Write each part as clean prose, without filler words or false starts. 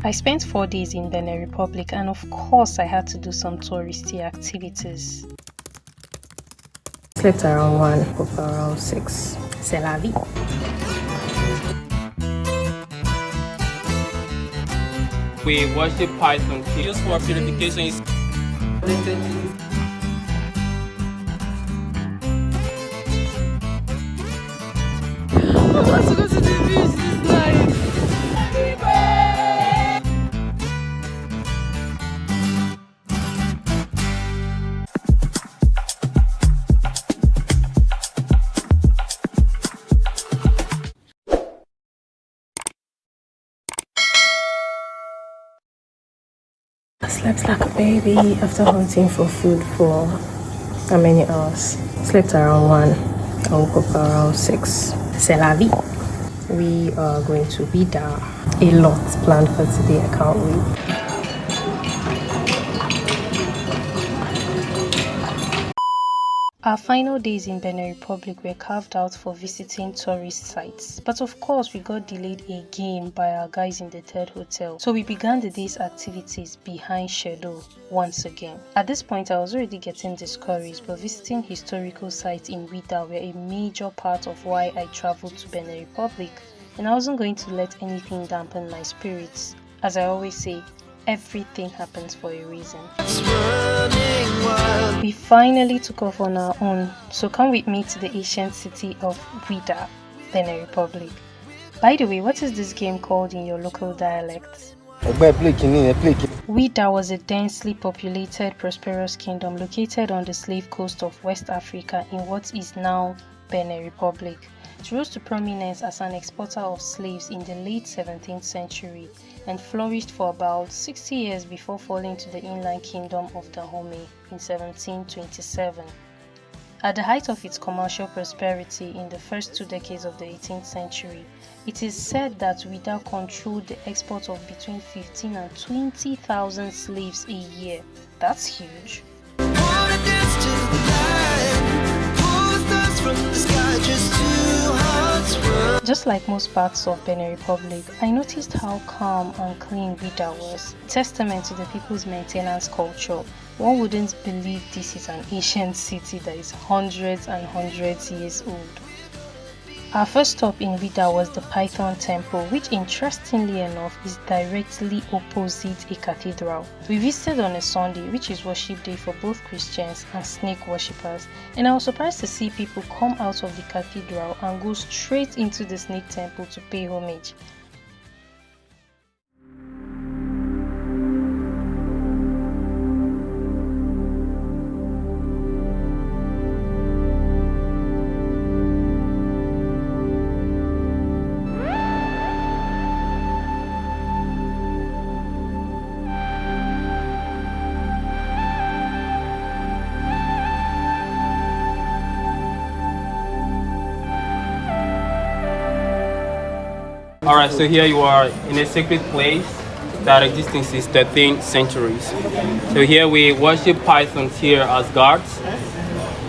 I spent 4 days in Benin Republic, and of course I had to do some touristy activities. Slept around 1, woke around 6. C'est la vie. We worship python used for purification. I want to go to the beach this night. I slept like a baby after hunting for food for how many hours? Slept around 1. I woke up around 6. C'est la vie. We are going to Ouidah. A lot planned for today. I can't wait. Our final days in Benin Republic were carved out for visiting tourist sites, but of course we got delayed again by our guys in the third hotel, so we began the day's activities behind schedule once again. At this point I was already getting discouraged, but visiting historical sites in Ouidah were a major part of why I traveled to Benin Republic, and I wasn't going to let anything dampen my spirits. As I always say, everything happens for a reason. We finally took off on our own, so come with me to the ancient city of Ouidah, Benin Republic. By the way, what is this game called in your local dialect? Ouidah was a densely populated, prosperous kingdom located on the slave coast of West Africa in what is now Benin Republic. It rose to prominence as an exporter of slaves in the late 17th century and flourished for about 60 years before falling to the inland kingdom of Dahomey in 1727. At the height of its commercial prosperity in the first 2 decades of the 18th century, it is said that Ouidah controlled the export of between 15 and 20,000 slaves a year. That's huge. Just like most parts of Benin Republic, I noticed how calm and clean Ouidah was, testament to the people's maintenance culture. One wouldn't believe this is an ancient city that is hundreds and hundreds years old. Our first stop in Ouidah was the Python Temple, which interestingly enough is directly opposite a cathedral. We visited on a Sunday, which is worship day for both Christians and snake worshippers, and I was surprised to see people come out of the cathedral and go straight into the snake temple to pay homage. Alright, so here you are in a sacred place that existed since 13th centuries. So here we worship pythons here as gods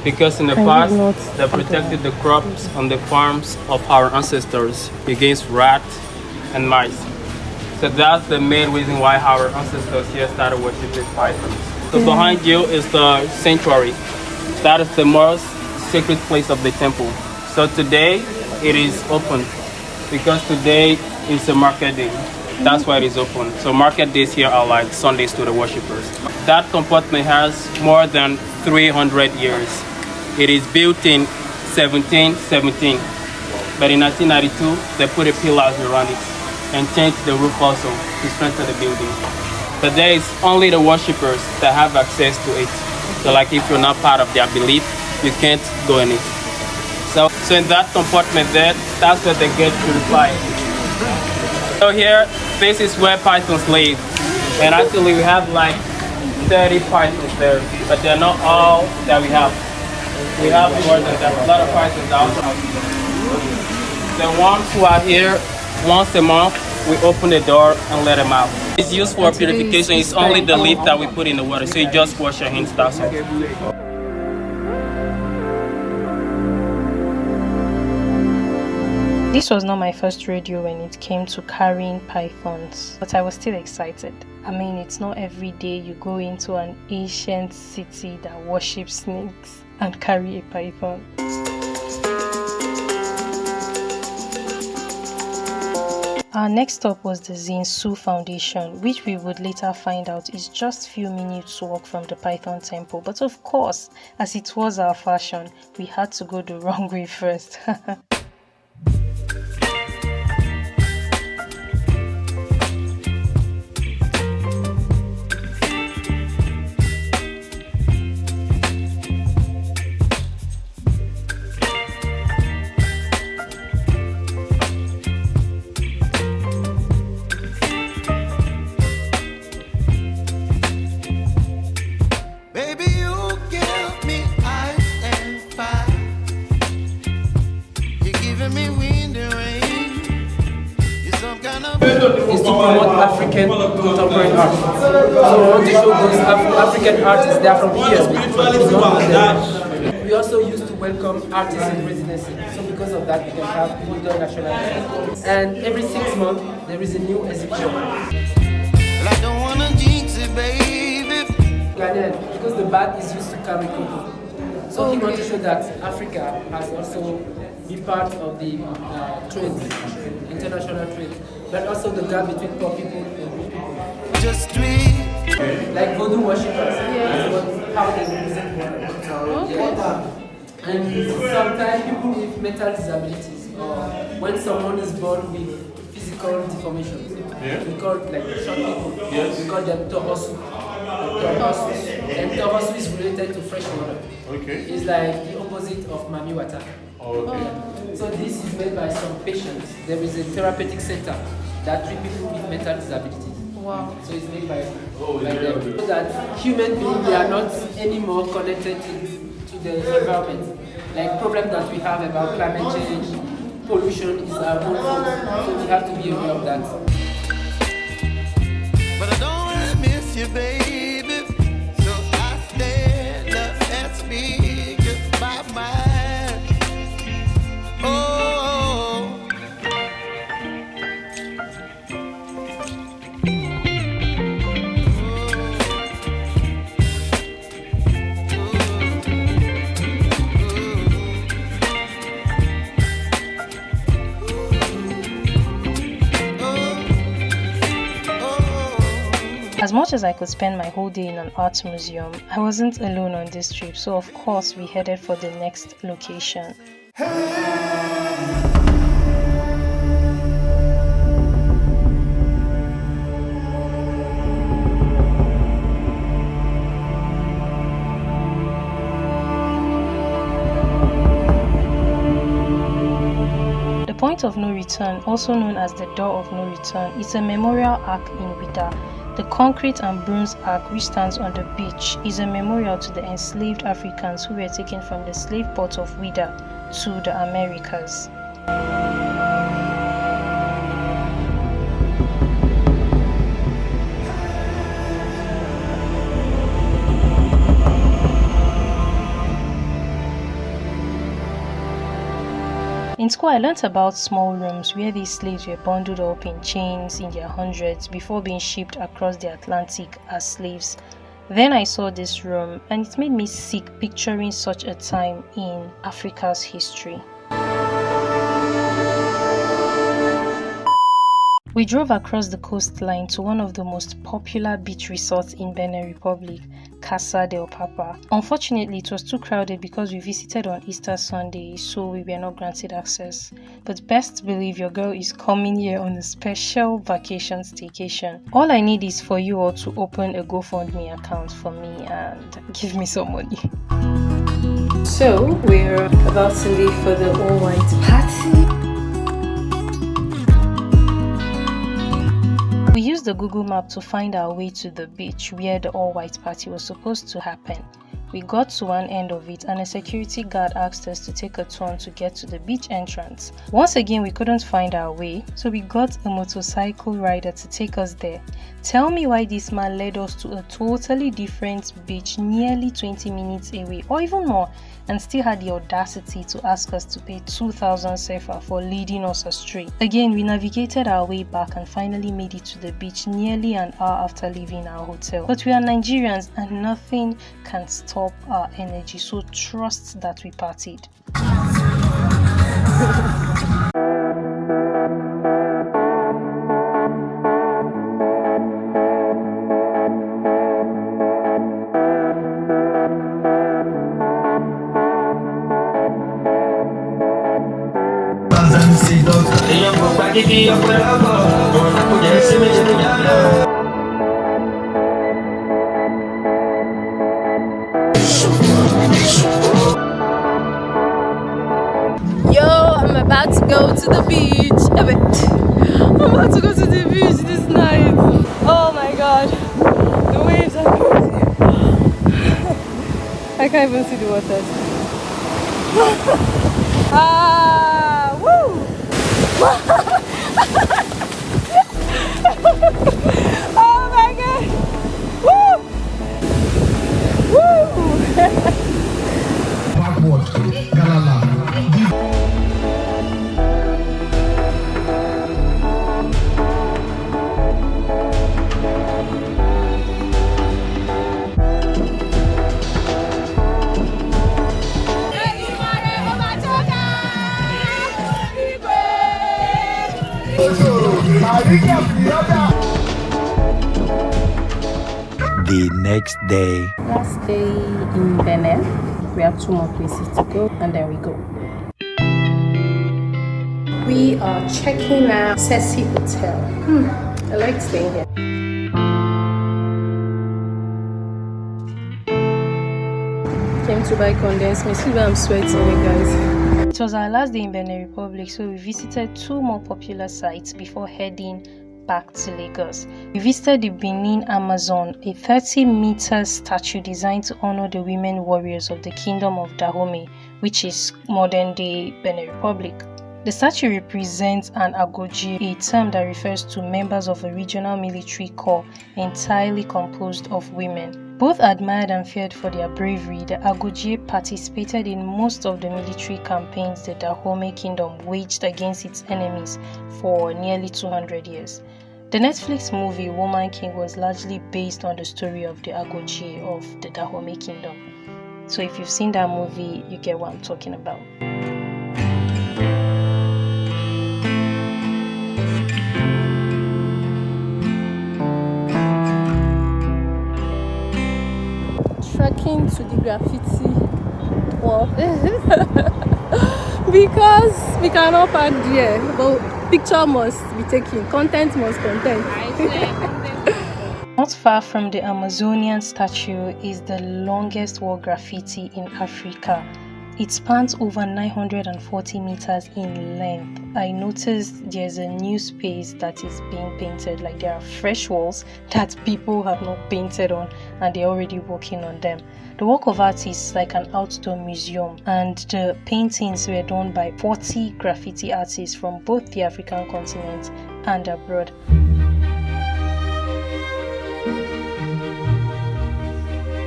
because in the past they protected the crops on the farms of our ancestors against rats and mice. So that's the main reason why our ancestors here started worshiping pythons. So behind you is the sanctuary. That is the most sacred place of the temple. So today it is open because today is a market day. That's why it is open. So market days here are like Sundays to the worshippers. That compartment has more than 300 years. It is built in 1717. But in 1992, they put a pillars around it and changed the roof also to strengthen the building. But there is only the worshippers that have access to it. So like if you're not part of their belief, you can't go in it. So in that compartment there, that's where they get purified. So here, this is where pythons live. And actually we have like 30 pythons there, but they're not all that we have. We have more than that. A lot of pythons also. The ones who are here once a month, we open the door and let them out. It's used for purification. It's only the leaf that we put in the water, so you just wash your hands, that's all. This was not my first rodeo when it came to carrying pythons, but I was still excited. I mean, it's not every day you go into an ancient city that worships snakes and carry a python. Our next stop was the Zinsu Foundation, which we would later find out is just few minutes walk from the Python Temple. But of course, as it was our fashion, we had to go the wrong way first. Is to promote African contemporary art. So we want to show those African artists that are from here. We also used to welcome artists in residency. So because of that, we can have modern nationalities. And every 6 months, there is a new exhibition. I don't want to jinx it, baby. Ghanaian, because the bat is used to carry cocoa. So he wants to show that Africa has also been part of the trade, international trade, but also the gap between poor people and rich people. Just like voodoo worshippers, how they represent water. Yeah. And sometimes people with mental disabilities, or when someone is born with physical deformations, we call like short people, we call them tohosu. And tohosu is related to fresh water. It's like the opposite of mami water. So this is made by some patients. There is a therapeutic center that treats people with mental disabilities. Wow. So it's made by them. So that human beings, they are not anymore connected to the environment. Like problem that we have about climate change, pollution is our own fault. So we have to be aware of that. But I don't want to miss you, baby. So I stand up and speak my mind. As much as I could spend my whole day in an art museum, I wasn't alone on this trip, so of course we headed for the next location. The Point of No Return, also known as the Door of No Return, is a memorial arch in Ouidah. The concrete and bronze arch, which stands on the beach, is a memorial to the enslaved Africans who were taken from the slave port of Ouidah to the Americas. In school, I learnt about small rooms where these slaves were bundled up in chains in their hundreds before being shipped across the Atlantic as slaves. Then I saw this room and it made me sick picturing such a time in Africa's history. We drove across the coastline to one of the most popular beach resorts in Benin Republic, Casa del Papa. Unfortunately, it was too crowded because we visited on Easter Sunday, so we were not granted access. But best believe your girl is coming here on a special vacation staycation. All I need is for you all to open a GoFundMe account for me and give me some money. So, we're about to leave for the all-white party. We used the Google map to find our way to the beach where the all-white party was supposed to happen. We got to one end of it and a security guard asked us to take a turn to get to the beach entrance. Once again, we couldn't find our way, so we got a motorcycle rider to take us there. Tell me why this man led us to a totally different beach nearly 20 minutes away or even more, and still had the audacity to ask us to pay 2,000 sefa for leading us astray. Again, we navigated our way back and finally made it to the beach nearly an hour after leaving our hotel. But we are Nigerians and nothing can stop our energy, so trust that we partied. Yo, I'm about to go to the beach. I'm about to go to the beach this night. Oh my god, the waves are crazy. I can't even see the waters. Woo! Oh my god! Woo! Woo! The next day. Last day in Benin. We have 2 more places to go and then we go. We are checking out Sessi Hotel. I like staying here. Came to buy condensed milk. See where I'm sweating, guys. It was our last day in Benin Republic, so we visited 2 more popular sites before heading back to Lagos. We visited the Benin Amazon, a 30-meter statue designed to honor the women warriors of the Kingdom of Dahomey, which is modern-day Benin Republic. The statue represents an agoji, a term that refers to members of a regional military corps entirely composed of women. Both admired and feared for their bravery, the agoji participated in most of the military campaigns the Dahomey Kingdom waged against its enemies for nearly 200 years. The Netflix movie Woman King was largely based on the story of the agoji of the Dahomey Kingdom. So if you've seen that movie, you get what I'm talking about. Trekking to the graffiti wall because we cannot park there, but picture must be taken, content must content. Not far from the Amazonian statue is the longest wall graffiti in Africa. It spans over 940 meters in length. I noticed there's a new space that is being painted, like there are fresh walls that people have not painted on and they're already working on them. The work of art is like an outdoor museum, and the paintings were done by 40 graffiti artists from both the African continent and abroad.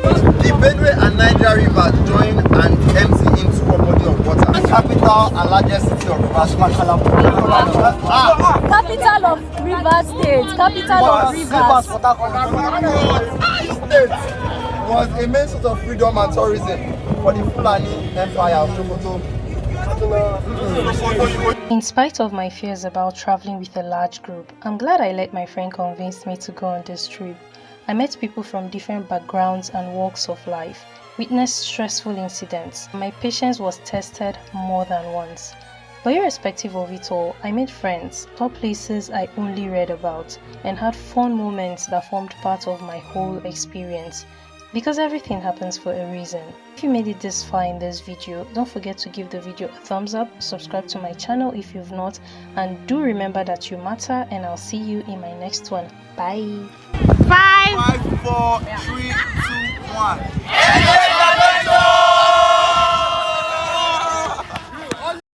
The Benue and Niger rivers join and empty into a body of water. The capital and largest city of Rivers, Capital of Rivers State, capital of Rivers. State was a main source of freedom and tourism for the Fulani Empire of Sokoto. In spite of my fears about traveling with a large group, I'm glad I let my friend convince me to go on this trip. I met people from different backgrounds and walks of life, witnessed stressful incidents. My patience was tested more than once. But irrespective of it all, I made friends, saw places I only read about, and had fun moments that formed part of my whole experience. Because everything happens for a reason. If you made it this far in this video, don't forget to give the video a thumbs up, subscribe to my channel if you've not, and do remember that you matter, and I'll see you in my next one. Bye! 5, 4, 3, 2, 1.